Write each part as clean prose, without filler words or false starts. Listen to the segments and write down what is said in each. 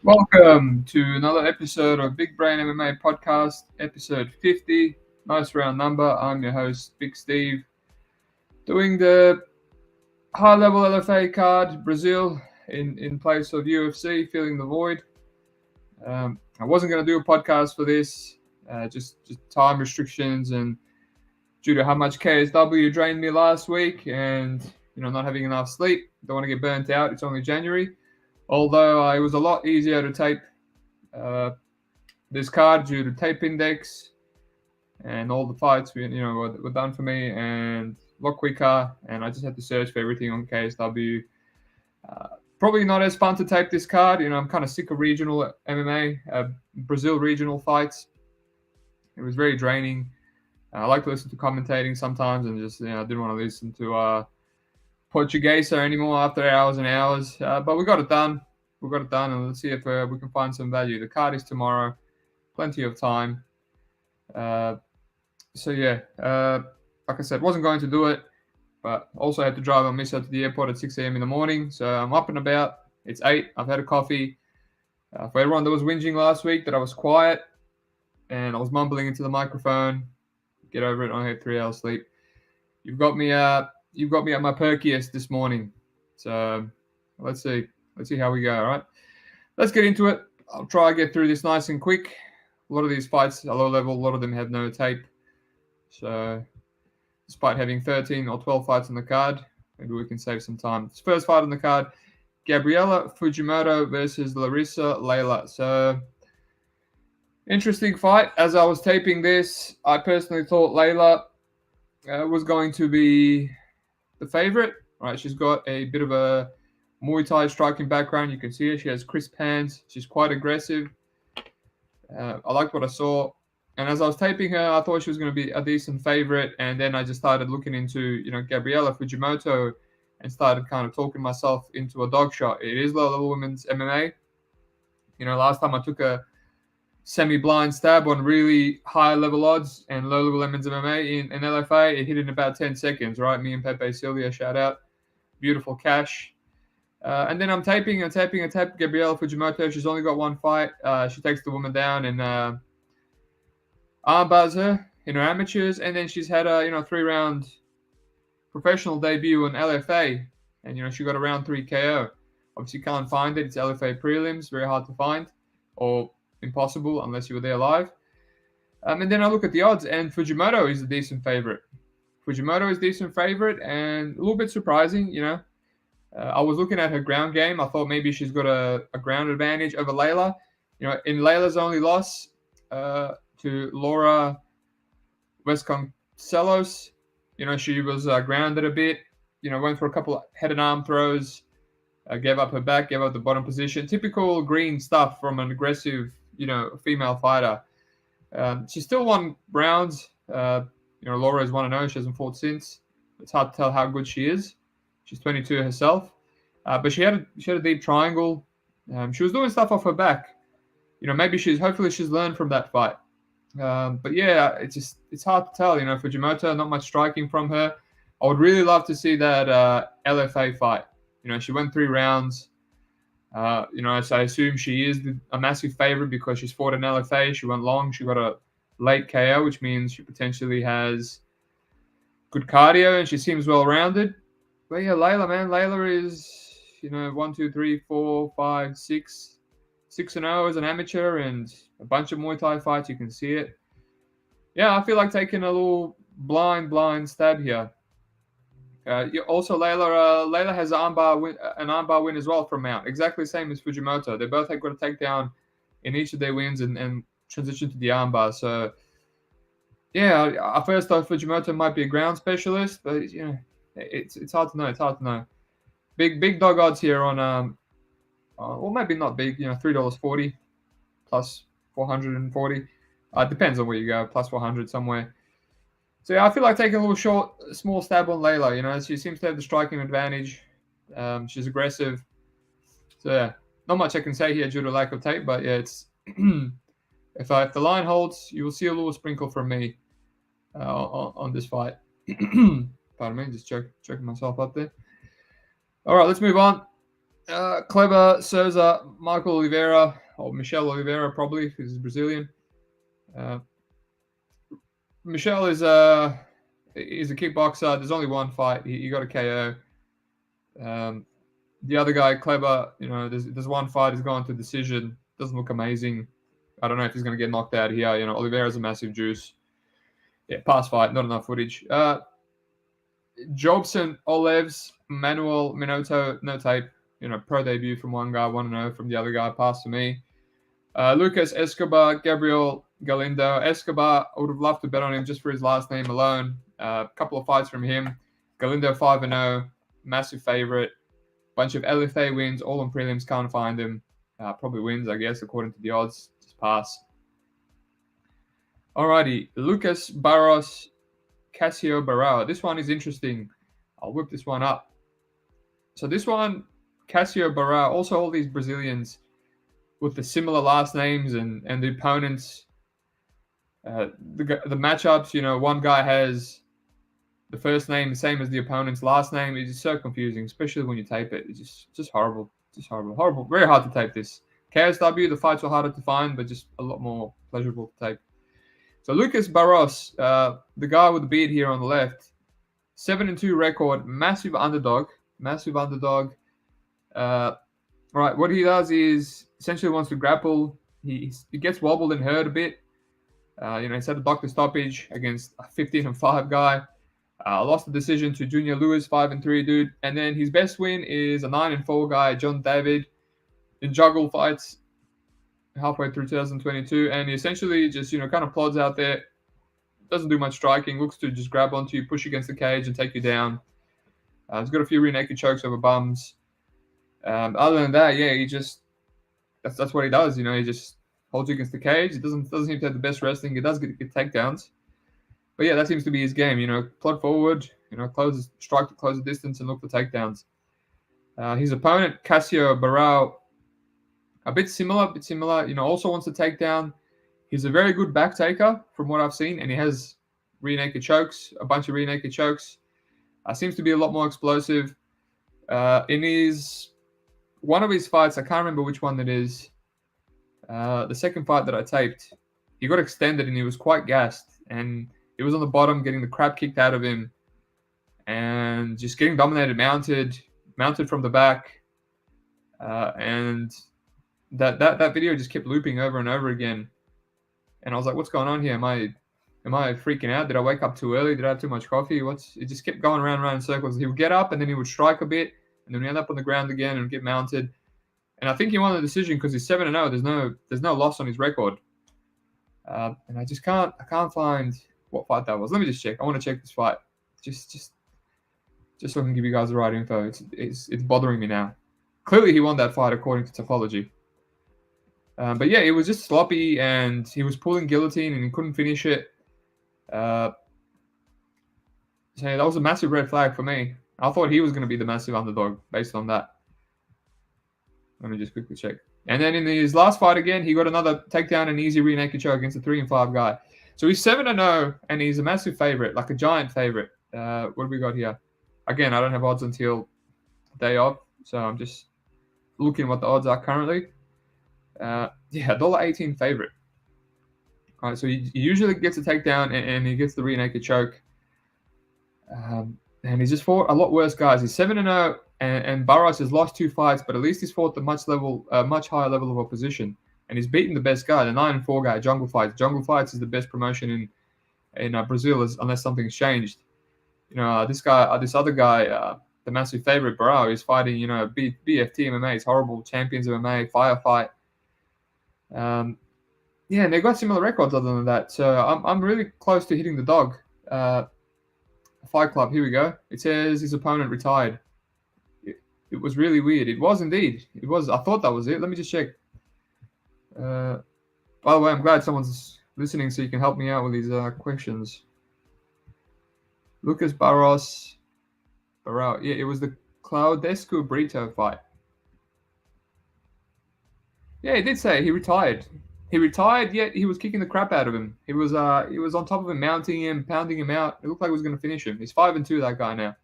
Welcome to another episode of Big Brain MMA Podcast, episode 50. Nice round number. I'm your host, BigSteve, doing the high level LFA card, Brazil, in place of UFC, filling the void. I wasn't going to do a podcast for this, just time restrictions and due to how much KSW drained me last week and not having enough sleep. Don't want to get burnt out. It's only January. Although it was a lot easier to tape uh, this card due to tape index and all the fights were done for me and a lot quicker, and I just had to search for everything on KSW. Probably not as fun to tape this card. I'm kind of sick of regional MMA, Brazil regional fights. It was very draining. I like to listen to commentating sometimes, and just I didn't want to listen to Portuguese anymore after hours and hours. But we got it done. We got it done, and let's see if we can find some value. The card is tomorrow. Plenty of time. Like I said, wasn't going to do it, but also had to drive my miss out to the airport at 6 a.m. in the morning. So I'm up and about. It's 8. I've had a coffee. For everyone that was whinging last week that I was quiet and I was mumbling into the microphone, get over it. I had 3 hours sleep. You've got me at my perkiest this morning. So let's see how we go. All right, let's get into it. I'll try to get through this nice and quick. A lot of these fights are low level. A lot of them have no tape. So despite having 13 or 12 fights on the card, maybe we can save some time. This first fight on the card, Gabriella Fujimoto versus Larissa Layla. So interesting fight. As I was taping this, I personally thought Layla was going to be the favorite. Right, she's got a bit of a Muay Thai striking background. You can see her. She has crisp hands. She's quite aggressive. I liked what I saw. And as I was taping her, I thought she was going to be a decent favorite. And then I just started looking into, Gabriella Fujimoto and started kind of talking myself into a dog shot. It is low-level women's MMA. Last time I took a semi-blind stab on really high-level odds and low-level women's MMA in LFA. It hit in about 10 seconds, right? Me and Pepe Silva, shout out. Beautiful cash. And then I'm taping Gabriella Fujimoto. She's only got one fight. She takes the woman down and armbars her in her amateurs, and then she's had a 3-round professional debut in LFA, and she got a round 3 KO. Obviously, you can't find it. It's LFA prelims, very hard to find, or impossible unless you were there live. And then I look at the odds, and Fujimoto is a decent favorite. And a little bit surprising, I was looking at her ground game. I thought maybe she's got a ground advantage over Layla. In Layla's only loss to Laura Vasconcelos, she was grounded a bit. Went for a couple of head and arm throws, gave up her back, gave up the bottom position. Typical green stuff from an aggressive, female fighter. She still won rounds. Laura is 1-0. She hasn't fought since. It's hard to tell how good she is. She's 22 herself, but she had a deep triangle. She was doing stuff off her back. Hopefully she's learned from that fight. But yeah, it's hard to tell. Fujimoto, not much striking from her. I would really love to see that LFA fight. She went 3 rounds. So I assume she is a massive favorite because she's fought in LFA. She went long. She got a late KO, which means she potentially has good cardio and she seems well-rounded. But yeah, Layla is, 1, 2, 3, 4, 5, 6, 6-0 as an amateur and a bunch of Muay Thai fights. You can see it. Yeah, I feel like taking a little blind stab here. Also, Layla has an armbar win as well from Mount. Exactly the same as Fujimoto. They both have got a takedown in each of their wins and transition to the armbar. So, yeah, I first thought Fujimoto might be a ground specialist, but, it's hard to know. It's hard to know. Big dog odds here on, or maybe not big, $3.40 plus 440. Depends on where you go, plus 400 somewhere. So yeah, I feel like taking a little small stab on Layla. She seems to have the striking advantage. She's aggressive. So yeah, not much I can say here due to lack of tape, but yeah, it's if the line holds, you will see a little sprinkle from me on this fight. Pardon me, just choking myself up there. All right, let's move on. Kleber, Souza, Michael Oliveira, or Michel Oliveira probably, because he's Brazilian. Michel is a kickboxer. There's only one fight. He got a KO. The other guy, Kleber, there's one fight. He's gone to decision. Doesn't look amazing. I don't know if he's going to get knocked out here. Oliveira's a massive juice. Yeah, past fight, not enough footage. Jobson, Olevs, Manuel Minoto, no tape. Pro debut from one guy, 1-0 from the other guy. Pass to me. Lucas Escobar, Gabriel Galindo. Escobar, I would have loved to bet on him just for his last name alone. A couple of fights from him. Galindo 5-0, massive favorite. Bunch of LFA wins, all on prelims. Can't find him. Probably wins, I guess, according to the odds. Just pass. Alrighty, Lucas Barros, Casio Barao. This one is interesting. I'll whip this one up. So this one, Casio Barao, also all these Brazilians with the similar last names and the opponents, the matchups. One guy has the first name the same as the opponent's last name. It's just so confusing, especially when you tape it. It's just horrible. Just horrible. Very hard to tape this. KSW, the fights were harder to find, but just a lot more pleasurable to tape. So Lucas Barros, the guy with the beard here on the left, 7-2 record, massive underdog. Right, what he does is essentially wants to grapple. He gets wobbled and hurt a bit. He's had a doctor stoppage against a 15-5 guy. Lost the decision to Junior Lewis, 5-3 dude. And then his best win is a 9-4 guy, John David, in juggle fights halfway through 2022. And he essentially just, kind of plods out there. Doesn't do much striking. Looks to just grab onto you, push against the cage, and take you down. He's got a few rear naked chokes over bums. Other than that, yeah, he just that's what he does. He just holds you against the cage. It doesn't seem to have the best wrestling. He does get takedowns, but yeah, that seems to be his game. Plod forward. Strike to close the distance and look for takedowns. His opponent, Casio Barao, a bit similar. Also wants to take down. He's a very good back taker from what I've seen, and he has rear naked chokes, a bunch of rear naked chokes. Seems to be a lot more explosive. In one of his fights, I can't remember which one that is. The second fight that I taped, he got extended and he was quite gassed, and he was on the bottom getting the crap kicked out of him, and just getting dominated, mounted from the back, and that video just kept looping over and over again, and I was like, what's going on here? Am I freaking out? Did I wake up too early? Did I have too much coffee? It just kept going around in circles. He would get up and then he would strike a bit, and then we end up on the ground again and get mounted. And I think he won the decision because he's 7-0. There's no loss on his record. And I just can't find what fight that was. Let me just check. I want to check this fight. Just so I can give you guys the right info. It's bothering me now. Clearly he won that fight according to Topology. But yeah, it was just sloppy, and he was pulling guillotine and he couldn't finish it. So that was a massive red flag for me. I thought he was going to be the massive underdog based on that. Let me just quickly check. And then in his last fight again, he got another takedown and easy rear naked choke against a 3-5 guy. So he's 7-0, and he's a massive favorite, like a giant favorite. What do we got here? Again, I don't have odds until day off, so I'm just looking what the odds are currently. $1.18 favorite. All right, so he usually gets a takedown and he gets the rear naked choke. And he's just fought a lot worse guys. He's 7-0, and Barros has lost 2 fights, but at least he's fought the much higher level of opposition. And he's beaten the best guy, the 9-4 guy, Jungle Fights. Jungle Fights is the best promotion in Brazil, unless something's changed. This other guy, the massive favorite, Barao, is fighting, BFT MMA. It's horrible. Champions of MMA, Firefight. Yeah, and they've got similar records other than that. So I'm really close to hitting the dog. Fight Club, here we go. It says his opponent retired. It was really weird. It was indeed. It was. I thought that was it. Let me just check. By the way, I'm glad someone's listening so you can help me out with these questions. Lucas Barros. Barao. Yeah, it was the Claudescu Brito fight. Yeah, he did say he retired. He retired, yet he was kicking the crap out of him. He was on top of him, mounting him, pounding him out. It looked like he was going to finish him. He's 5-2, that guy now.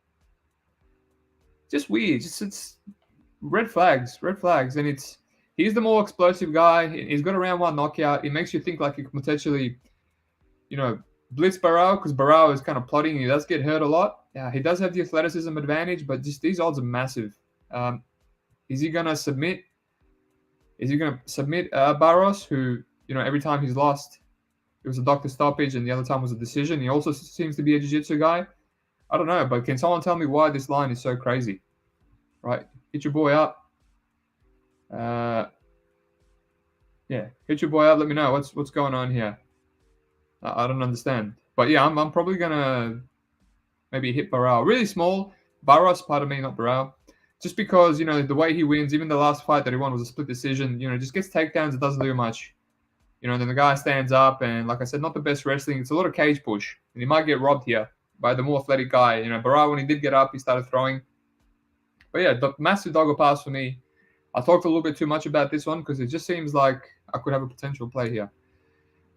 Just weird. red flags, and he's the more explosive guy. He's got a round one knockout. It makes you think like he could potentially, blitz Barao because Barao is kind of plotting. He does get hurt a lot. Yeah, he does have the athleticism advantage, but just these odds are massive. Is he gonna submit? Is he gonna submit Barros, who every time he's lost, it was a doctor stoppage, and the other time was a decision. He also seems to be a jiu-jitsu guy. I don't know, but can someone tell me why this line is so crazy? Right, hit your boy up. Hit your boy up. Let me know what's going on here. I don't understand, but yeah, I'm probably gonna maybe hit Barao. Really small. Barros, pardon me, not Barao. Just because, the way he wins, even the last fight that he won was a split decision, just gets takedowns, it doesn't do much. Then the guy stands up, and like I said, not the best wrestling. It's a lot of cage push, and he might get robbed here by the more athletic guy. Barao, when he did get up, he started throwing. But yeah, the massive dogger pass for me. I talked a little bit too much about this one because it just seems like I could have a potential play here.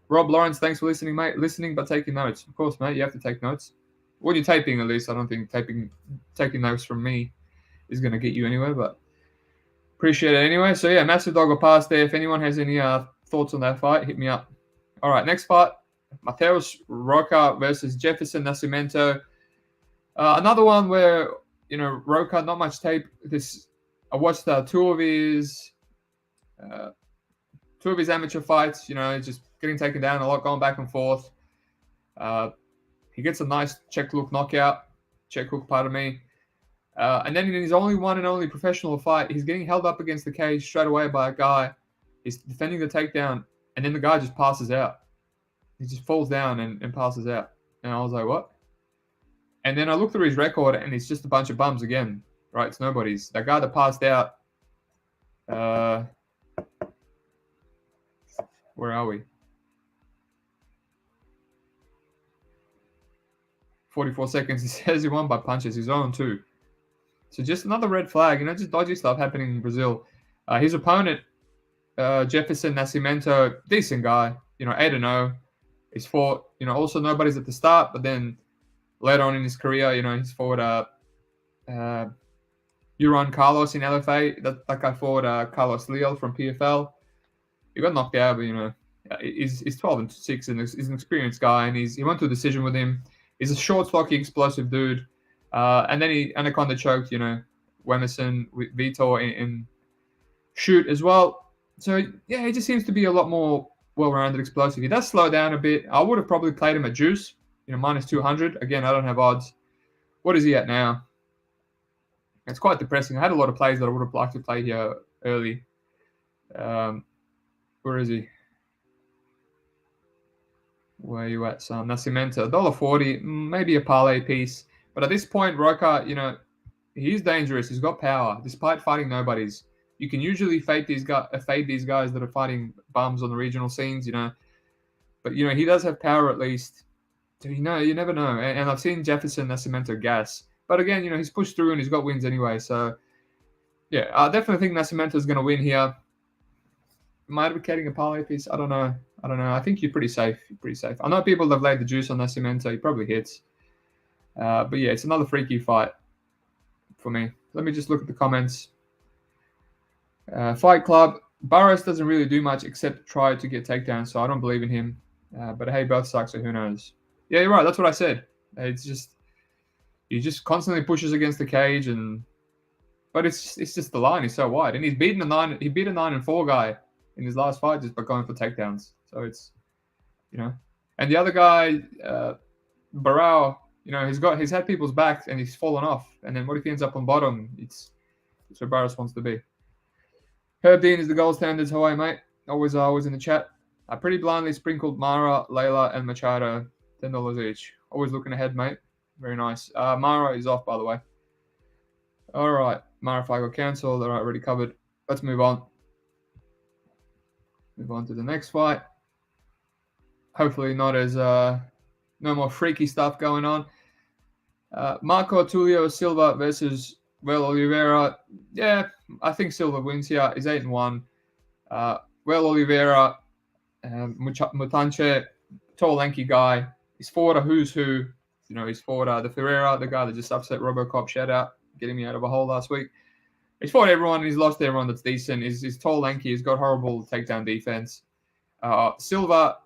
Rob Lawrence, thanks for listening, mate. Listening but taking notes. Of course, mate, you have to take notes. When you're taping, at least, I don't think taking notes from me is going to get you anywhere, but appreciate it anyway. So yeah, massive dogger pass there. If anyone has any thoughts on that fight, hit me up. All right, next fight, Mateus Roca versus Jefferson Nassimento. Another one where, Roca, not much tape. I watched two of his amateur fights, just getting taken down a lot, going back and forth. He gets a nice check hook knockout. Pardon me. And then in his only one and only professional fight, he's getting held up against the cage straight away by a guy. He's defending the takedown, and then the guy just passes out. He just falls down and passes out. And I was like, what? And then I looked through his record, and it's just a bunch of bums again, right? It's nobody's. That guy that passed out, where are we? 44 seconds. He says he won by punches. He's on too. So just another red flag, just dodgy stuff happening in Brazil. His opponent, Jefferson Nassimento, decent guy, 8-0. He's fought, also nobody's at the start, but then later on in his career, he's fought Euron Carlos in LFA. That guy fought Carlos Leal from PFL. He got knocked out, but, he's 12-6, and he's an experienced guy, and he went to a decision with him. He's a short, stocky, explosive dude. And then he anaconda choked, Wemerson with Vitor in shoot as well. So, yeah, he just seems to be a lot more well-rounded, explosive. He does slow down a bit. I would have probably played him at juice, minus 200. Again, I don't have odds. What is he at now? It's quite depressing. I had a lot of plays that I would have liked to play here early. Where is he? Where are you at, son? Nascimento, $1.40, maybe a parlay piece. But at this point, Roca, he's dangerous. He's got power, despite fighting nobodies. You can usually fade these guys that are fighting bums on the regional scenes, But, he does have power at least. So, you never know. And I've seen Jefferson Nascimento gas. But again, he's pushed through and he's got wins anyway. So, yeah, I definitely think Nascimento is going to win here. Am I advocating a parlay piece? I don't know. I think you're pretty safe. I know people have laid the juice on Nascimento. He probably hits. But yeah, it's another freaky fight for me. Let me just look at the comments. Fight Club. Barros doesn't really do much except try to get takedowns, so I don't believe in him. But hey, both suck, so who knows? Yeah, you're right. That's what I said. It's just he just constantly pushes against the cage, but it's just the line is so wide, and he beat a 9-4 guy in his last fight just by going for takedowns. So it's and the other guy, Barao, he's had people's backs and he's fallen off. And then what if he ends up on bottom? It's where Barros wants to be. Herb Dean is the gold standards. Hawaii, mate. Always in the chat. I pretty blindly sprinkled Mara, Layla, and Machado. $10 each. Always looking ahead, mate. Very nice. Mara is off, by the way. All right. Mara fight got cancelled. All right, already covered. Let's move on. Move on to the next fight. Hopefully not as no more freaky stuff going on. Marco Tulio Silva versus Will Oliveira. Yeah, I think Silva wins here. He's 8-1. Will Oliveira, Mutanche, tall, lanky guy. He's fought a who's who. He's fought the Ferreira, the guy that just upset Robocop. Shout out, getting me out of a hole last week. He's fought everyone. He's lost everyone that's decent. He's tall, lanky. He's got horrible takedown defense. Silva,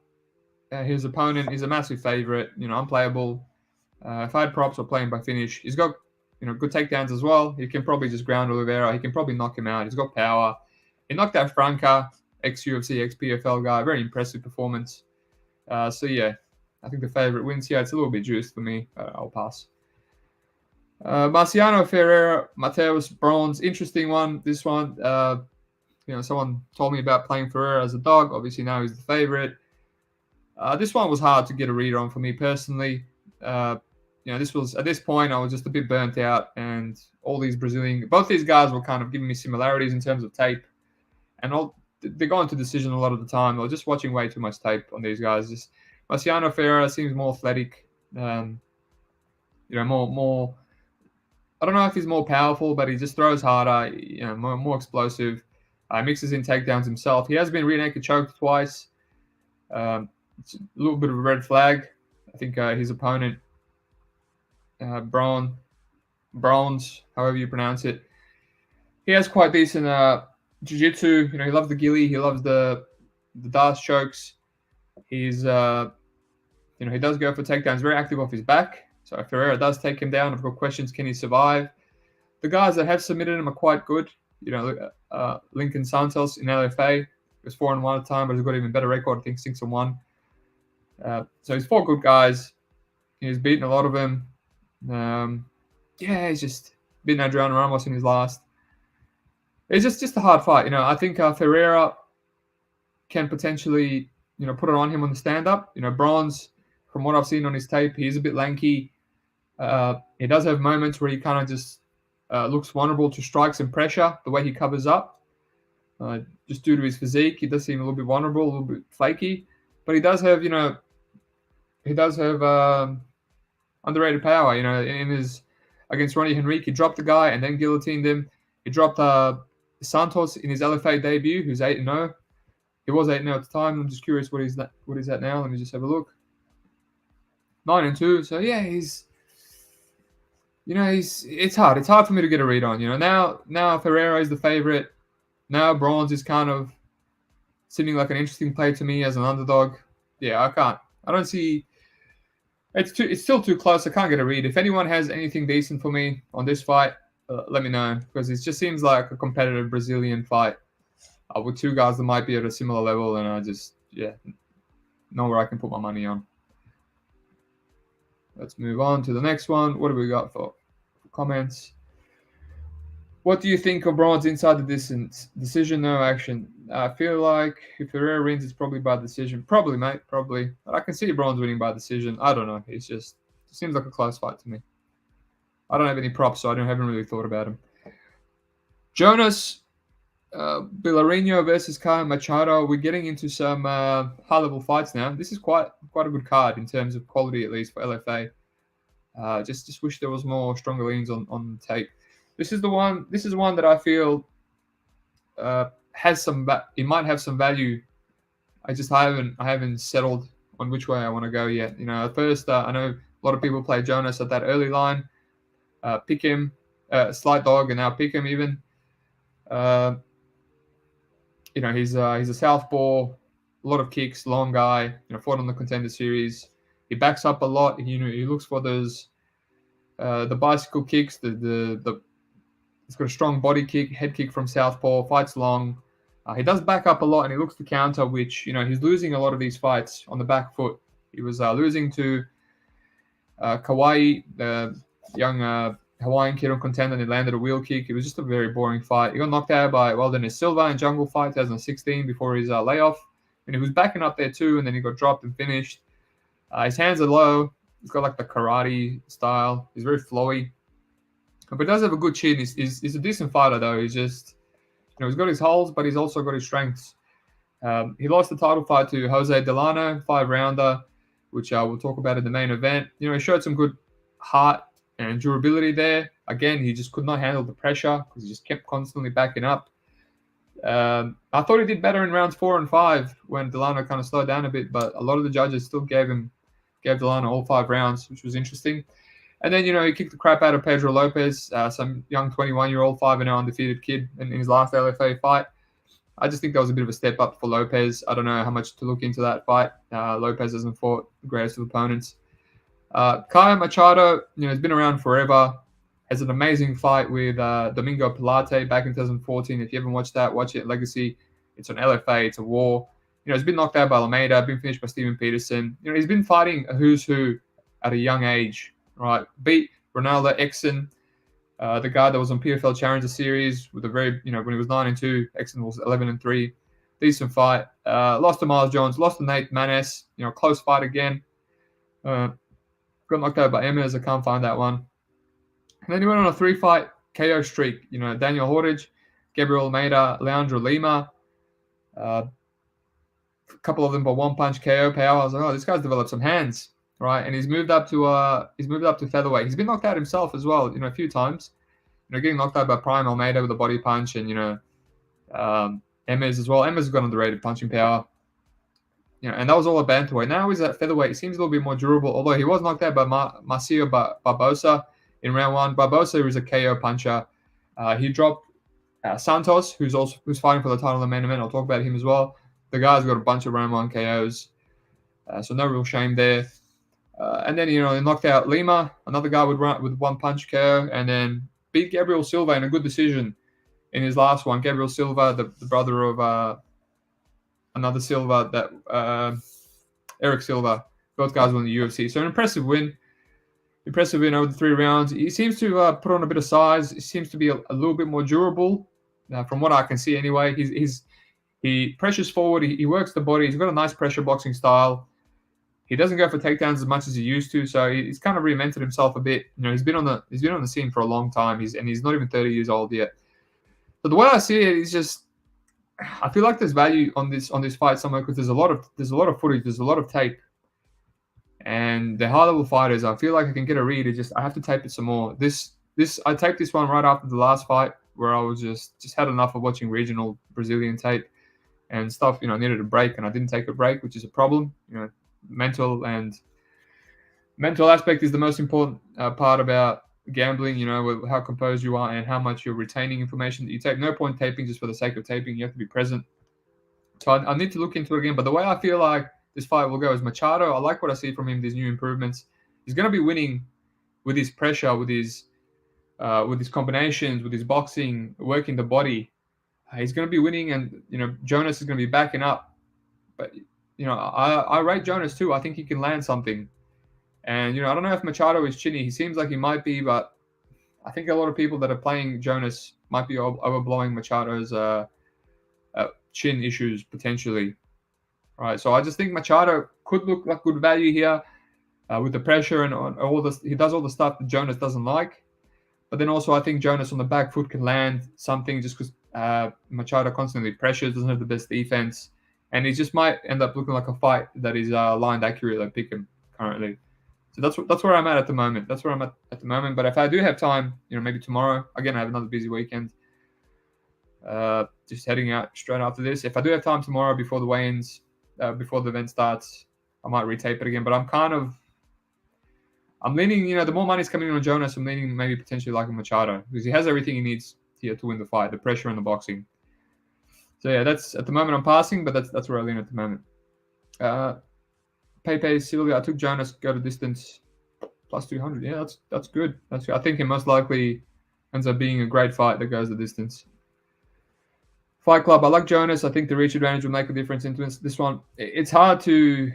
his opponent, is a massive favorite. Unplayable. If I had props or playing by finish, he's got good takedowns as well. He can probably just ground Rivera. He can probably knock him out. He's got power. He knocked out Franca, ex-UFC, ex-PFL guy. Very impressive performance. So yeah, I think the favorite wins here. It's a little bit juiced for me. I'll pass. Marciano, Ferreira, Mateus, Bronze. Interesting one. This one, someone told me about playing Ferreira as a dog. Obviously now he's the favorite. This one was hard to get a read on for me personally. This was, at this point, I was just a bit burnt out, and all these both these guys were kind of giving me similarities in terms of tape, and they go into decision a lot of the time. I was just watching way too much tape on these guys. Just Marciano Ferreira seems more athletic, more. I don't know if he's more powerful, but he just throws harder, more explosive. Mixes in takedowns himself. He has been rear naked choked twice. It's a little bit of a red flag. I think his opponent, Bronze, however you pronounce it, he has quite decent jiu-jitsu. He loves the gilly. He loves the Darce chokes. He's, he does go for takedowns, very active off his back. So if Ferreira does take him down, I've got questions. Can he survive? The guys that have submitted him are quite good. Lincoln Santos in LFA, he was 4-1 at the time, but he's got an even better record. I think 6-1. So he's 4 good guys. He's beaten a lot of them. He's just beaten Adriano Ramos in his last. It's just a hard fight. I think Ferreira can potentially, put it on him on the stand-up. Bronze, from what I've seen on his tape, he's a bit lanky. He does have moments where he kind of just looks vulnerable to strikes and pressure, the way he covers up. Just due to his physique, he does seem a little bit vulnerable, a little bit flaky. But he does have, underrated power. In his against Ronnie Henrique, he dropped the guy and then guillotined him. He dropped Santos in his LFA debut, who's 8-0. He was 8-0 at the time. I'm just curious what he's at now. Let me just have a look. 9-2. So yeah, he's it's hard. It's hard for me to get a read on. Now Ferreira is the favorite. Now Bronze is kind of seeming like an interesting play to me as an underdog. Yeah, I don't see. It's still too close. I can't get a read. If anyone has anything decent for me on this fight, let me know, because it just seems like a competitive Brazilian fight with 2 guys that might be at a similar level, and I just know where I can put my money on. Let's move on to the next one. What do we got for comments? What do you think of Bronze inside the distance? Decision, no action. I feel like if Ferreira wins, it's probably by decision. Probably, mate. Probably. But I can see Bronze winning by decision. I don't know. It seems like a close fight to me. I don't have any props, so I haven't really thought about him. Jonas, Villarino versus Machado. We're getting into some high-level fights now. This is quite a good card in terms of quality, at least for LFA. Just wish there was more stronger leans on tape. This is one that I feel has some. It might have some value. I haven't settled on which way I want to go yet. At first, I know a lot of people play Jonas at that early line. Pick him, slight dog, and now pick him even. He's a southpaw, a lot of kicks, long guy. Fought on the Contender Series. He backs up a lot. He looks for those the bicycle kicks. He's got a strong body kick, head kick from southpaw. Fights long. He does back up a lot, and he looks to counter, which he's losing a lot of these fights on the back foot. He was losing to Kauai, the young Hawaiian kid on Contender, and he landed a wheel kick. It was just a very boring fight. He got knocked out by Dennis Silva in Jungle Fight 2016 before his layoff. And he was backing up there too, and then he got dropped and finished. His hands are low. He's got like the karate style. He's very flowy. But he does have a good chin. He's a decent fighter, though. He's just, he's got his holes, but he's also got his strengths. He lost the title fight to Jose Delano, 5-rounder, which we'll talk about in the main event. He showed some good heart and durability there. Again, he just could not handle the pressure because he just kept constantly backing up. I thought he did better in rounds 4 and 5 when Delano kind of slowed down a bit, but a lot of the judges still gave Delano all 5 rounds, which was interesting. And then, he kicked the crap out of Pedro Lopez, some young 21-year-old, 5-0 undefeated kid in his last LFA fight. I just think that was a bit of a step up for Lopez. I don't know how much to look into that fight. Lopez hasn't fought the greatest of opponents. Caio Machado, has been around forever. Has an amazing fight with Domingo Pilate back in 2014. If you haven't watched that, watch it. Legacy. It's on LFA. It's a war. He's been knocked out by Almeida, been finished by Steven Peterson. He's been fighting a who's who at a young age, right? Beat Ronaldo Exon, the guy that was on PFL Challenger Series with a very, when he was 9-2, Exon was 11-3. Decent fight. Lost to Miles Jones, lost to Nate Manes. Close fight again. Got knocked out by Emez. I can't find that one. And then he went on a 3-fight KO streak. Daniel Hortage, Gabriel Almeida, Leandro Lima. A couple of them by one-punch KO power. I was like, oh, this guy's developed some hands, right? And he's moved up to featherweight. He's been knocked out himself as well, a few times. Getting knocked out by Prime Almeida with a body punch, and Emez as well. Emez has got underrated punching power. And that was all a bantamweight. Now he's at featherweight. He seems a little bit more durable, although he was knocked out by Marcio Barbosa in round 1. Barbosa is a KO puncher. He dropped Santos, who's fighting for the title in the main event. I'll talk about him as well. The guy's got a bunch of round 1 KOs, so no real shame there. And then, they knocked out Lima, another guy with one-punch KO, and then beat Gabriel Silva in a good decision in his last one. Gabriel Silva, the brother of another Silva, that Eric Silva. Both guys won the UFC. So an impressive win. Impressive win over the 3 rounds. He seems to put on a bit of size. He seems to be a little bit more durable, from what I can see anyway. He pressures forward. He works the body. He's got a nice pressure boxing style. He doesn't go for takedowns as much as he used to, so he's kind of reinvented himself a bit. He's been on the scene for a long time. He's not even 30 years old yet. So the way I see it is just, I feel like there's value on this fight somewhere, because there's a lot of footage, there's a lot of tape, and the high level fighters, I feel like I can get a read. I have to tape it some more. I taped this one right after the last fight, where I was just had enough of watching regional Brazilian tape and stuff. Needed a break, and I didn't take a break, which is a problem. Mental aspect is the most important part about gambling. With how composed you are and how much you're retaining information that you take. No point taping just for the sake of taping. You have to be present. So I need to look into it again. But the way I feel like this fight will go is Machado. I like what I see from him, these new improvements. He's going to be winning with his pressure, with his combinations, with his boxing, working the body. He's going to be winning, and Jonas is going to be backing up. But I rate Jonas too. I think he can land something. And I don't know if Machado is chinny. He seems like he might be, but I think a lot of people that are playing Jonas might be overblowing Machado's chin issues potentially. All right, so I just think Machado could look like good value here with the pressure and all this. He does all the stuff that Jonas doesn't like. But then also I think Jonas on the back foot can land something, just because Machado constantly pressures, doesn't have the best defense. And he just might end up looking like a fight that is lined accurately, like Pick'em currently. So that's where I'm at the moment. That's where I'm at the moment. But if I do have time, maybe tomorrow. Again, I have another busy weekend. Just heading out straight after this. If I do have time tomorrow before the weigh-ins, before the event starts, I might retape it again. But I'm leaning, the more money's coming in on Jonas, I'm leaning maybe potentially like a Machado, because he has everything he needs here to win the fight, the pressure and the boxing. So yeah, that's at the moment I'm passing, but that's where I lean at the moment. Pepe Silva, I took Jonas, go to distance plus 200. Yeah, that's good. I think it most likely ends up being a great fight that goes the distance. Fight Club, I like Jonas. I think the reach advantage will make a difference into this one. It's hard to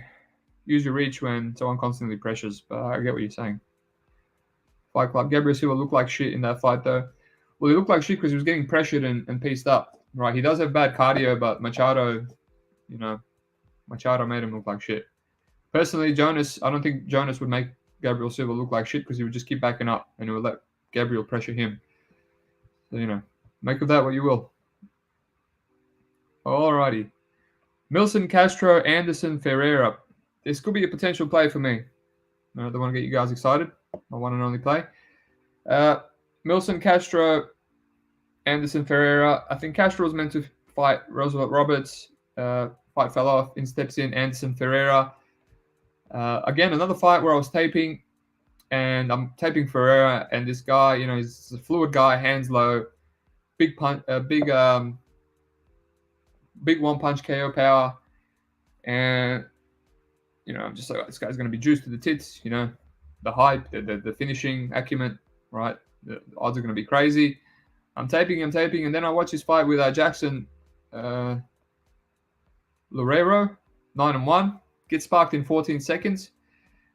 use your reach when someone constantly pressures, but I get what you're saying. Fight Club, Gabriel Silva looked like shit in that fight though. Well, he looked like shit because he was getting pressured and pieced up. Right, he does have bad cardio, but Machado, Machado made him look like shit. Personally, I don't think Jonas would make Gabriel Silva look like shit, because he would just keep backing up and he would let Gabriel pressure him. So, make of that what you will. Alrighty. Milson Castro, Anderson Ferreira. This could be a potential play for me. I don't want to get you guys excited. My one and only play. Milson Castro, Anderson Ferreira. I think Castro was meant to fight Roosevelt Roberts. Fight fell off. In steps in Anderson Ferreira. Again, another fight where I was taping. and I'm taping Ferreira, and this guy, he's a fluid guy, hands low, big punch, big one punch KO power, and I'm just like, this guy's going to be juiced to the tits. The hype, the finishing acumen, right? The odds are going to be crazy. I'm taping, and then I watch his fight with Jackson Loureiro, 9-1, gets sparked in 14 seconds.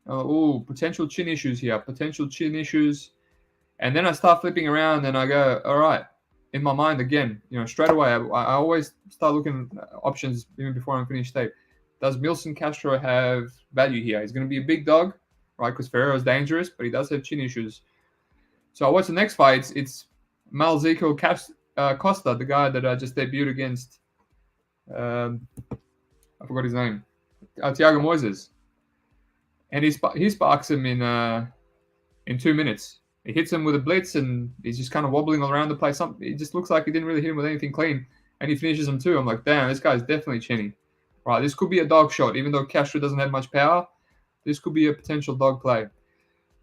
Potential chin issues here, And then I start flipping around, and I go, all right, in my mind again, straight away, I always start looking at options even before I finish tape. Does Milson Castro have value here? He's going to be a big dog, right? Because Ferreira is dangerous, but he does have chin issues. So I watch the next fight. It's Malzico Costa, the guy that I just debuted against. I forgot his name. Thiago Moises. And he sparks him in 2 minutes. He hits him with a blitz, and he's just kind of wobbling around the place. It just looks like he didn't really hit him with anything clean, and he finishes him too. I'm like, damn, this guy's definitely chinny. Right, this could be a dog shot, even though Castro doesn't have much power. This could be a potential dog play.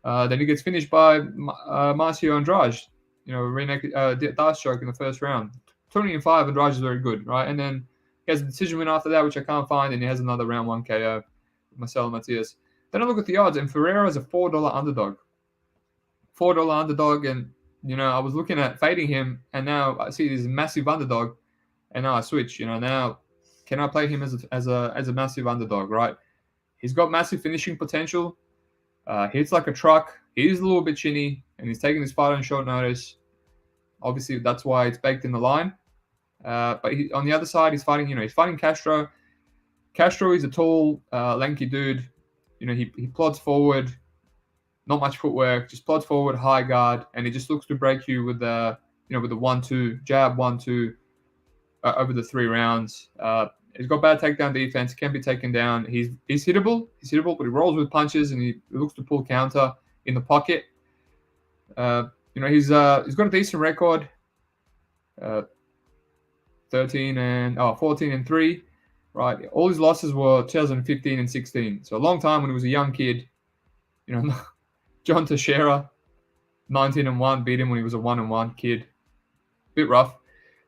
Then he gets finished by Marcio Andrade. Darce choke in the first round. 20-5, Andrade is very good, right? And then he has a decision win after that, which I can't find, and he has another round 1 KO with Marcelo Matias. Then I look at the odds, and Ferreira is a $4 underdog. $4 underdog, and I was looking at fading him, and now I see this massive underdog, and now I switch. Now can I play him as a massive underdog? Right? He's got massive finishing potential. He hits like a truck. He's a little bit chinny, and he's taking this fight on short notice. Obviously, that's why it's baked in the line. But on the other side, he's fighting Castro. Castro is a tall, lanky dude. He plods forward, not much footwork, just plods forward, high guard, and he just looks to break you with the 1-2 jab, 1-2 over the 3 rounds. He's got bad takedown defense, can be taken down. He's hittable, but he rolls with punches, and he looks to pull counter in the pocket. He's got a decent record, 14-3. Right, all his losses were 2015 and 16. So a long time when he was a young kid. John Teixeira, 19-1, beat him when he was a 1-1 kid. Bit rough.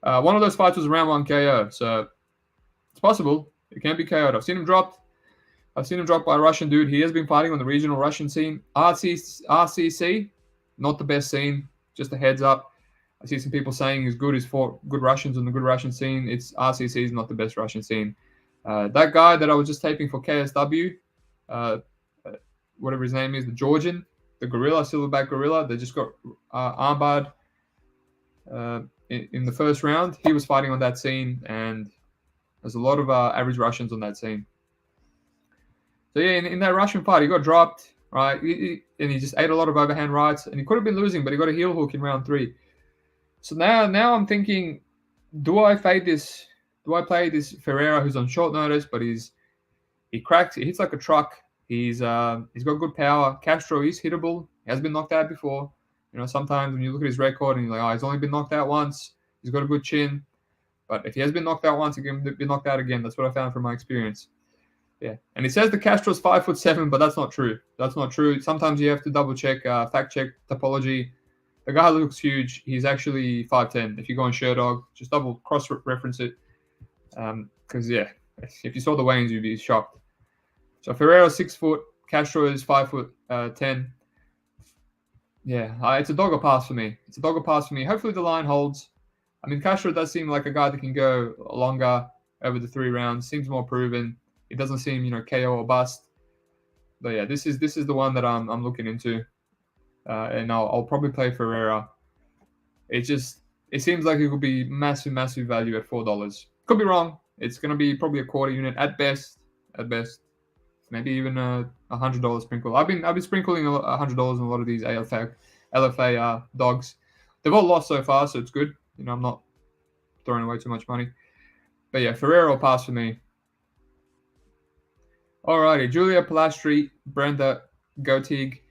One of those fights was a round 1 KO, so it's possible. It can be KO'd. I've seen him dropped by a Russian dude. He has been fighting on the regional Russian scene. RCC, not the best scene. Just a heads up. I see some people saying he's good. He's fought good Russians on the good Russian scene. RCC is not the best Russian scene. That guy that I was just taping for KSW, whatever his name is, the Georgian, the gorilla, silverback gorilla, they just got armbarred in the first round. He was fighting on that scene, and there's a lot of average Russians on that scene. So yeah, in that Russian fight, he got dropped, right? And he just ate a lot of overhand rights, and he could have been losing, but he got a heel hook in round 3. So now I'm thinking, do I fade this? Do I play this Ferreira who's on short notice, but he hits like a truck. He's got good power. Castro is hittable. He has been knocked out before. Sometimes when you look at his record and you're like, he's only been knocked out once. He's got a good chin. But if he has been knocked out once, he can be knocked out again. That's what I found from my experience. Yeah. And it says the Castro's 5'7", but that's not true. Sometimes you have to double check, fact check topology. The guy looks huge. He's actually 5'10". If you go on ShareDog, just double cross-reference it. Because, if you saw the weigh-ins, you'd be shocked. So Ferreira's 6 foot. Castro is 5'10". Yeah, it's a dog or pass for me. Hopefully the line holds. I mean, Castro does seem like a guy that can go longer over the 3 rounds. Seems more proven. It doesn't seem, KO or bust. But yeah, this is the one that I'm looking into. And I'll probably play Ferreira. It seems like it could be massive value at $4. Could be wrong. It's going to be probably a quarter unit at best. Maybe even a $100 sprinkle. I've been sprinkling $100 on a lot of these LFA dogs. They've all lost so far, so it's good. I'm not throwing away too much money. But yeah, Ferreira will pass for me. Alrighty, Julia Polastri, Brenda Gotig.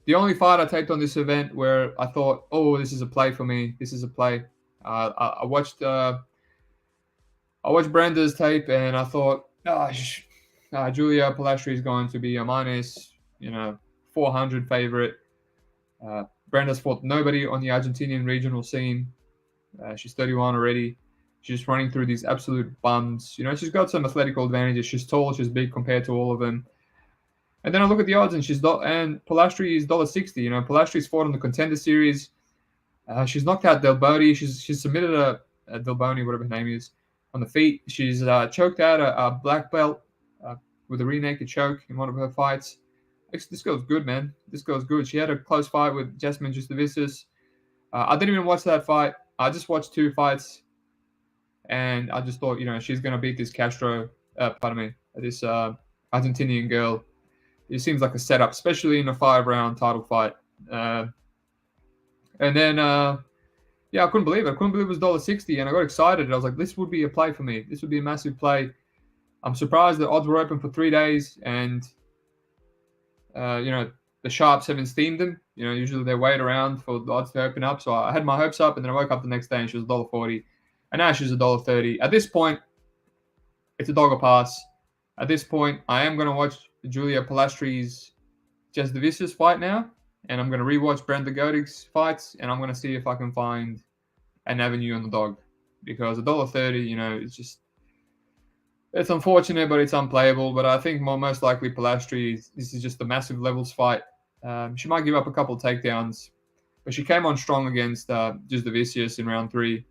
The only fight I taped on this event where I thought, this is a play for me. I watched Brenda's tape, and I thought, Julia Polastri is going to be a minus, 400 favorite. Brenda's fought nobody on the Argentinian regional scene. She's 31 already. She's just running through these absolute bums. She's got some athletical advantages. She's tall, she's big compared to all of them. And then I look at the odds, and Polastri is $1.60. Polastri's fought on the Contender Series. She's knocked out Del Bode. She's submitted a Del Bode, whatever her name is, on the feet. She's choked out a black belt with a rear naked choke in one of her fights. This girl's good, man. This girl's good. She had a close fight with Jasmine Justinius. I didn't even watch that fight. I just watched 2 fights, and I just thought, she's going to beat this this Argentinian girl. It seems like a setup, especially in a 5-round title fight. And then, I couldn't believe it. I couldn't believe it was $1.60, and I got excited. I was like, this would be a play for me. This would be a massive play. I'm surprised the odds were open for 3 days, and, the sharps haven't steamed them. Usually they wait around for the odds to open up. So I had my hopes up, and then I woke up the next day and she was $1.40. And now she's $1.30. At this point, it's a dog or pass. At this point, I am going to watch Julia Polastri's Jasdivicius fight now, and I'm going to rewatch Brenda Godig's fights, and I'm going to see if I can find an avenue on the dog, because $1.30, it's unfortunate, but it's unplayable. But I think most likely Polastri, this is just a massive levels fight. She might give up a couple of takedowns, but she came on strong against Jasdivicius in round 3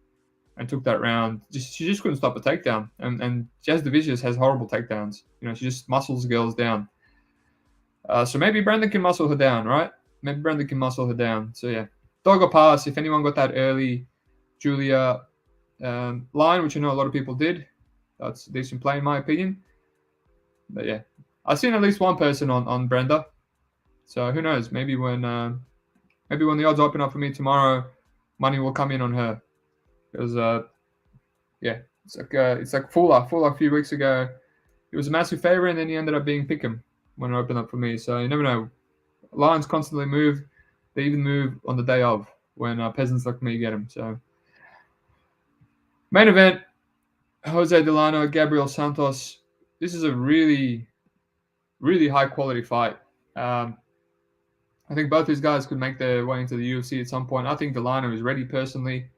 and took that round. She just couldn't stop a takedown. And Jasdivicius has horrible takedowns. She just muscles girls down. So maybe Brenda can muscle her down, right? Maybe Brenda can muscle her down. So yeah, dog or pass. If anyone got that early Julia line, which I know a lot of people did, that's a decent play in my opinion. But yeah, I've seen at least one person on Brenda. So who knows? Maybe when the odds open up for me tomorrow, money will come in on her. Because it's like Fuller a few weeks ago. He was a massive favorite, and then he ended up being Pick'em when it opened up for me. So you never know. Lines constantly move. They even move on the day of when peasants like me get them. So main event: Jose Delano, Gabriel Santos. This is a really, really high quality fight. I think both these guys could make their way into the UFC at some point. I think Delano is ready personally.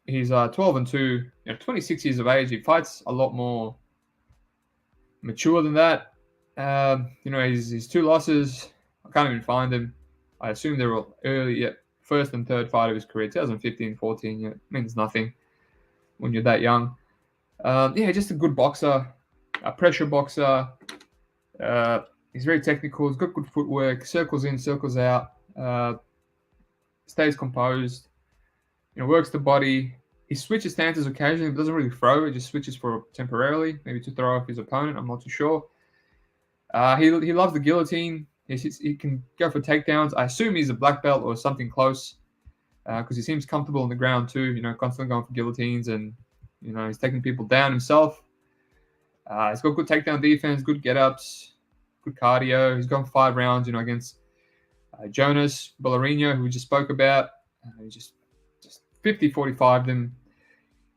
He's 12-2, 26 years of age. He fights a lot more mature than that. His 2 losses, I can't even find them. I assume they were early, first and third fight of his career, 2015, 14. It means nothing when you're that young. Just a good boxer, a pressure boxer. He's very technical. He's got good footwork. Circles in, circles out. Stays composed. Works the body. He switches stances occasionally, but doesn't really throw. He just switches for temporarily, maybe to throw off his opponent. I'm not too sure. He loves the guillotine. He can go for takedowns. I assume he's a black belt or something close, because he seems comfortable on the ground too. Constantly going for guillotines, and he's taking people down himself. He's got good takedown defense, good get-ups, good cardio. He's gone 5 rounds, against Jonas Ballerino, who we just spoke about. He just 50-45 them.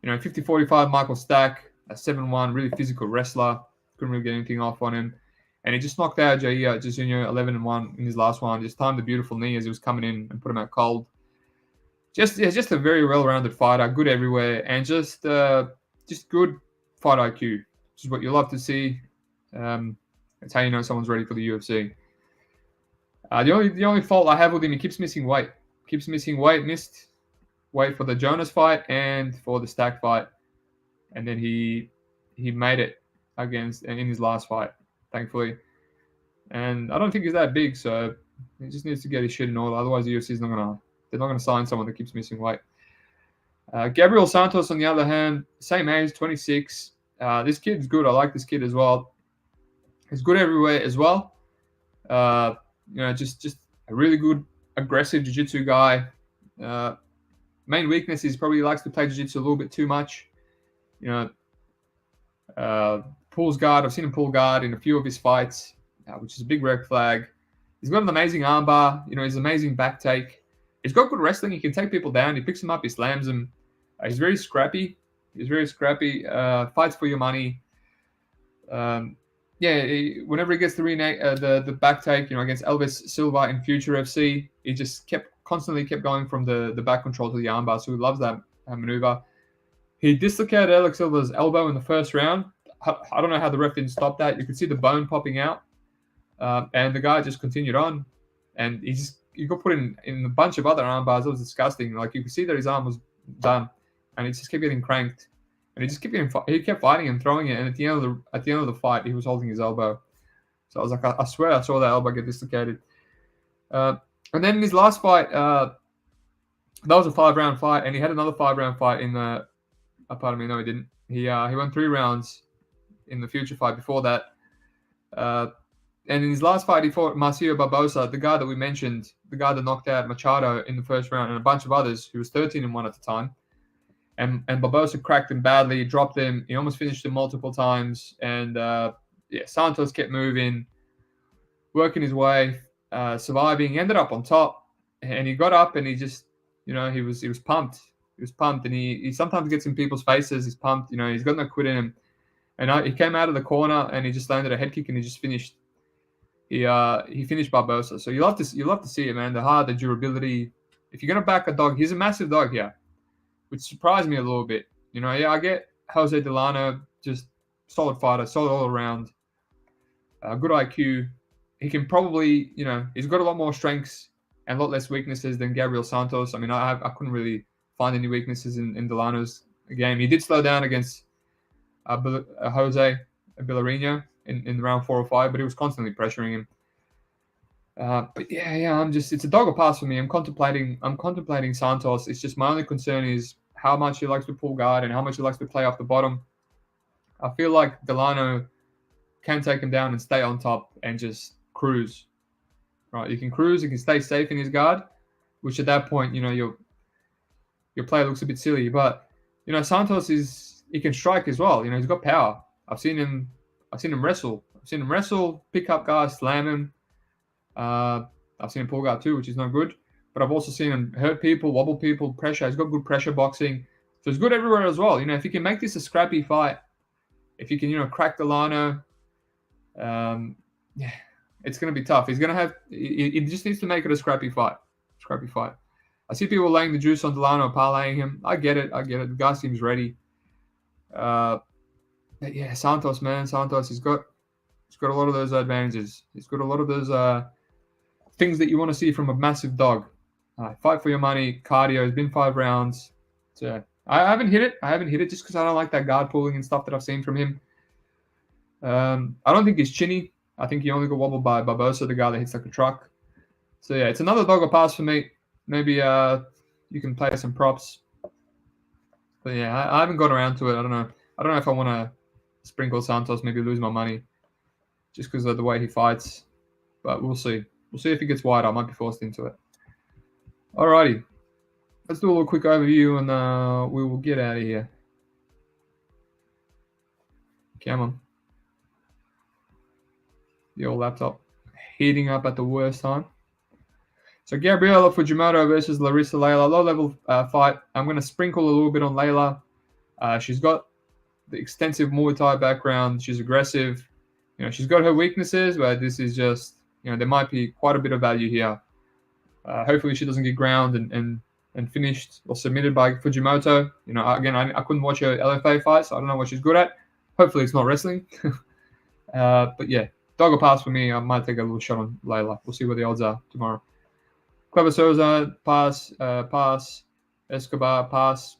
50-45 Michael Stack, a 7-1, really physical wrestler. Couldn't really get anything off on him. And he just knocked out Jair Jairzinho 11-1 in his last one. Just timed a beautiful knee as he was coming in and put him out cold. Just a very well-rounded fighter, good everywhere, and just good fight IQ, which is what you love to see. That's how you know someone's ready for the UFC. The only fault I have with him, he keeps missing weight. Missed weight for the Jonas fight and for the Stack fight, and then he made it in his last fight, thankfully. And I don't think he's that big, so he just needs to get his shit in order. Otherwise, the UFC is they're not gonna sign someone that keeps missing weight. Gabriel Santos, on the other hand, same age, 26. This kid's good. I like this kid as well. He's good everywhere as well. Just a really good, aggressive jiu-jitsu guy. Main weakness is probably likes to play jiu-jitsu a little bit too much. Pulls guard. I've seen him pull guard in a few of his fights, which is a big red flag. He's got an amazing armbar. He's an amazing back take. He's got good wrestling. He can take people down. He picks them up. He slams them. He's very scrappy. Fights for your money. yeah, whenever he gets the back take, against Elvis Silva in Future FC, he just constantly kept going from the back control to the armbar. So he loves that maneuver. He dislocated Alex Silva's elbow in the first round. I don't know how the ref didn't stop that. You could see the bone popping out, and the guy just continued on, and he got put in a bunch of other arm bars. It was disgusting. Like you could see that his arm was done, and he just kept getting cranked, and he kept fighting and throwing it. And at the end of the fight, he was holding his elbow. So I was like, I swear I saw that elbow get dislocated. And then in his last fight, that was a 5-round fight, and he had another 5-round fight in the. Pardon me, no, he didn't. He won 3 rounds in the future fight before that. And in his last fight, he fought Marcio Barbosa, the guy that we mentioned, the guy that knocked out Machado in the first round, and a bunch of others, who was 13-1 at the time. And Barbosa cracked him badly, dropped him. He almost finished him multiple times. And Santos kept moving, working his way, surviving. He ended up on top, and he got up, and he just, he was pumped. He was pumped, and he sometimes gets in people's faces. He's pumped, he's got no quit in him. And he came out of the corner, and he just landed a head kick, and he just finished. He finished Barbosa. So you love to see it, man. The heart, the durability. If you're gonna back a dog, he's a massive dog here, which surprised me a little bit. I get Jose Delano, just solid fighter, solid all around, good IQ. He can probably, he's got a lot more strengths and a lot less weaknesses than Gabriel Santos. I mean, I couldn't really find any weaknesses in Delano's game. He did slow down against Jose Villarino in round 4 or 5, but he was constantly pressuring him. But yeah, it's a dog or pass for me. I'm contemplating Santos. It's just my only concern is how much he likes to pull guard and how much he likes to play off the bottom. I feel like Delano can take him down and stay on top and just cruise. Right, you can cruise, you can stay safe in his guard, which at that point, your play looks a bit silly. But Santos he can strike as well. He's got power. I've seen him wrestle. Pick up guys, slam him. I've seen him pull guard too, which is not good. But I've also seen him hurt people, wobble people, pressure. He's got good pressure boxing. So he's good everywhere as well. If you can make this a scrappy fight, if you can, crack Delano, it's going to be tough. He's going to have. He just needs to make it a scrappy fight. I see people laying the juice on Delano, parlaying him. I get it. The guy seems ready. But yeah, Santos, man. He's got a lot of those advantages. He's got a lot of those things that you want to see from a massive dog. Fight for your money. Cardio. It's been 5 rounds. So I haven't hit it just because I don't like that guard pulling and stuff that I've seen from him. I don't think he's chinny. I think he only got wobbled by Barbosa, the guy that hits like a truck. So yeah, it's another dog or pass for me. Maybe you can play some props. But yeah, I haven't got around to it. I don't know if I want to sprinkle Santos, maybe lose my money just because of the way he fights. But we'll see. We'll see if he gets wide. I might be forced into it. Alrighty. Let's do a little quick overview and we will get out of here. Come on. The old laptop heating up at the worst time. So Gabriella Fujimoto versus Larissa Layla, low-level fight. I'm going to sprinkle a little bit on Layla. She's got the extensive Muay Thai background. She's aggressive. She's got her weaknesses, but this is just, there might be quite a bit of value here. Hopefully she doesn't get ground and finished or submitted by Fujimoto. Again, I couldn't watch her LFA fight, so I don't know what she's good at. Hopefully it's not wrestling. But yeah, dog or pass for me. I might take a little shot on Layla. We'll see what the odds are tomorrow. Clever Souza, pass. Escobar, pass.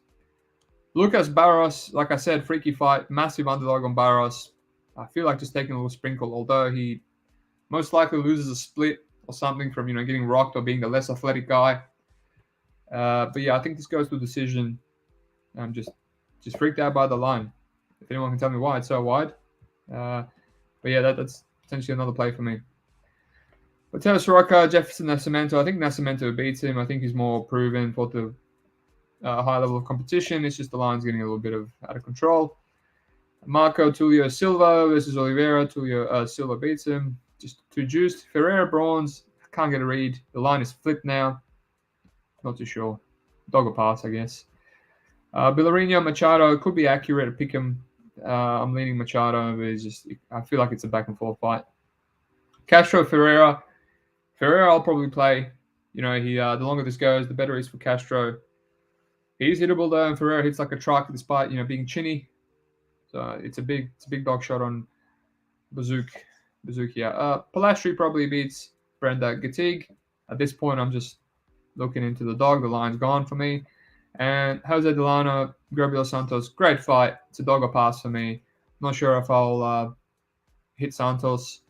Lucas Barros, like I said, freaky fight. Massive underdog on Barros. I feel like just taking a little sprinkle, although he most likely loses a split or something from, getting rocked or being the less athletic guy. But yeah, I think this goes to a decision. I'm just freaked out by the line. If anyone can tell me why it's so wide. But yeah, that's potentially another play for me. But Roca, Jefferson, Nassimento. I think Nassimento beats him. I think he's more proven for the high level of competition. It's just the line's getting a little bit out of control. Marco Tulio Silva versus Rivera. Silva beats him. Just too juiced. Ferreira bronze. Can't get a read. The line is flipped now. Not too sure. Dog or pass, I guess. Villarino Machado could be accurate to pick him. I'm leaning Machado, but I feel like it's a back and forth fight. Castro, Ferreira. Ferreira, I'll probably play. The longer this goes, the better it is for Castro. He's hittable though, and Ferreira hits like a truck despite being chinny. So it's a big dog shot on Bazooka. Polastri probably beats Brenda Gatigue. At this point, I'm just looking into the dog. The line's gone for me. And Jose Delano, Gabriella Santos, great fight. It's a dog or pass for me. Not sure if I'll hit Santos.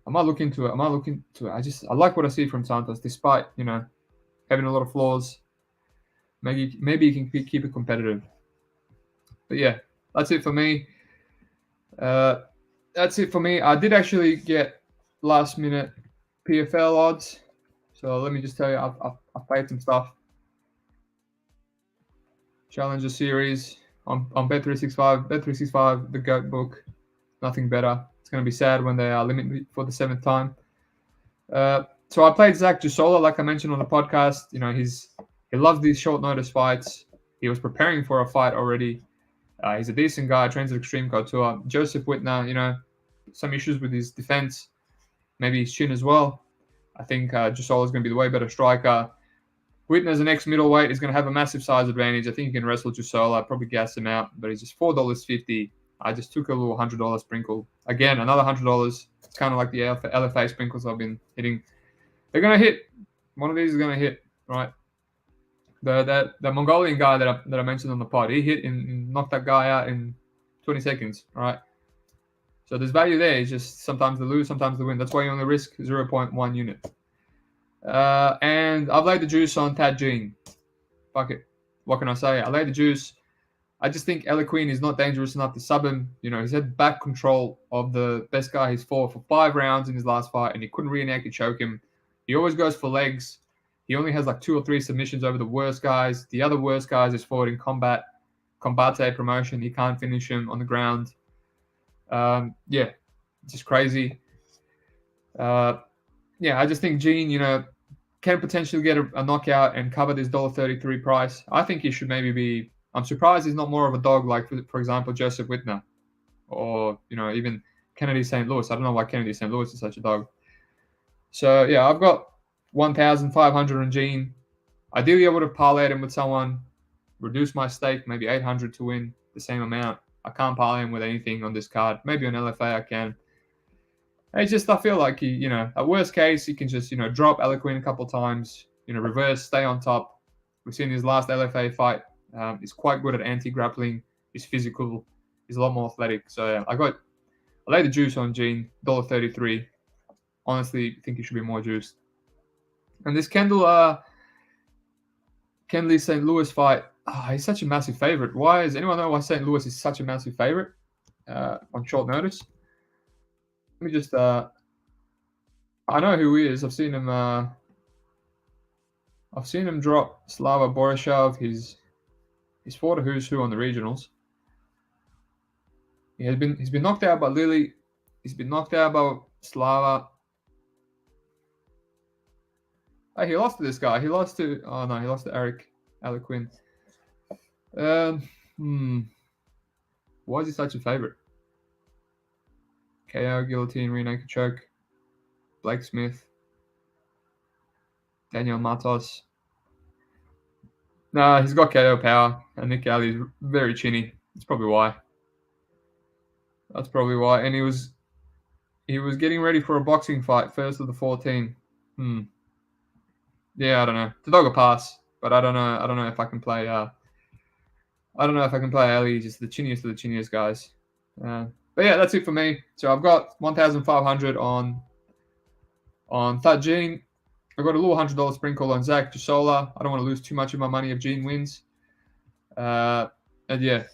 I might look into it. I like what I see from Santos, despite having a lot of flaws. Maybe you can keep it competitive. But yeah, that's it for me. I did actually get last minute PFL odds. So let me just tell you, I've played some stuff. Challenger Series on Bet365. Bet365, the GOAT book. Nothing better. It's going to be sad when they limit me for the 7th time. So I played Zach Gisola, like I mentioned on the podcast. He loves these short notice fights. He was preparing for a fight already. He's a decent guy, trains at Extreme Couture. Joseph Whitner, some issues with his defense, maybe his chin as well. I think Gisola is going to be the way better striker. Whitner's an ex-middleweight. He's going to have a massive size advantage. I think he can wrestle Gisola, probably gas him out, but he's just $4.50. I just took a little $100 sprinkle. Again, another $100. It's kind of like the LFA sprinkles I've been hitting. They're going to hit. One of these is going to hit, right? The Mongolian guy that I mentioned on the pod, he hit and knocked that guy out in 20 seconds, right? So there's value there. It's just sometimes they lose, sometimes they win. That's why you only risk 0.1 unit. And I've laid the juice on Tad Jean. Fuck it. What can I say? I laid the juice. I just think Eloquin is not dangerous enough to sub him. He's had back control of the best guy he's fought for 5 rounds in his last fight, and he couldn't reenact and choke him. He always goes for legs. He only has like 2 or 3 submissions over the worst guys. The other worst guys is fought in combate promotion. He can't finish him on the ground. Just crazy. I just think Gene, can potentially get a knockout and cover this $1.33 price. I think he should maybe be. I'm surprised he's not more of a dog like, for example, Joseph Whitner or even Kennedy St. Louis. I don't know why Kennedy St. Louis is such a dog. So yeah, I've got 1,500 on Gene. Ideally, I would have parlayed him with someone, reduced my stake, maybe 800 to win the same amount. I can't parlay him with anything on this card. Maybe on LFA I can. It's just I feel like he, at worst case, he can just drop Eloquin a couple times, reverse, stay on top. We've seen his last LFA fight. He's quite good at anti-grappling. He's physical. He's a lot more athletic. So I laid the juice on Gene, $1.33. Honestly, I think he should be more juiced. And this Kendall St. Louis fight, he's such a massive favorite. Why does anyone know why St. Louis is such a massive favorite on short notice? Let me just I know who he is. I've seen him drop Slava Borisov. He's fought a who's who on the regionals. He's been knocked out by Lily. He's been knocked out by Slava. He lost to this guy. He lost to Eric Eloquin. Why is he such a favorite? KO, guillotine, rear naked choke. Blake Smith. Daniel Matos. Nah, he's got KO power, and Nick Ali is very chinny. That's probably why. And he was getting ready for a boxing fight, first of the 14. Yeah, I don't know. It's a dog or pass, but I don't know if I can play. I don't know if I can play Ali. Just the chinniest of the chinniest guys. But yeah, that's it for me. So I've got 1,500 on Thad Gene. I've got a little $100 sprinkle on Zach Gisola. I don't want to lose too much of my money if Gene wins. And yeah,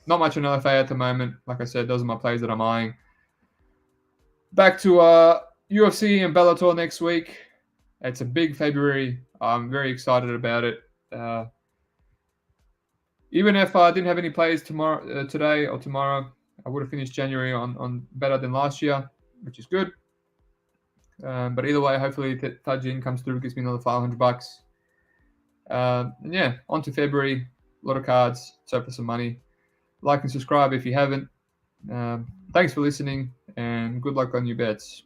not much on LFA at the moment. Like I said, those are my plays that I'm eyeing. Back to UFC and Bellator next week. It's a big February. I'm very excited about it. Even if I didn't have any plays today or tomorrow, I would have finished January on better than last year, which is good. But either way, hopefully Tajin comes through, gives me another $500. And yeah, on to February. A lot of cards, surplus of money. Like and subscribe if you haven't. Thanks for listening, and good luck on your bets.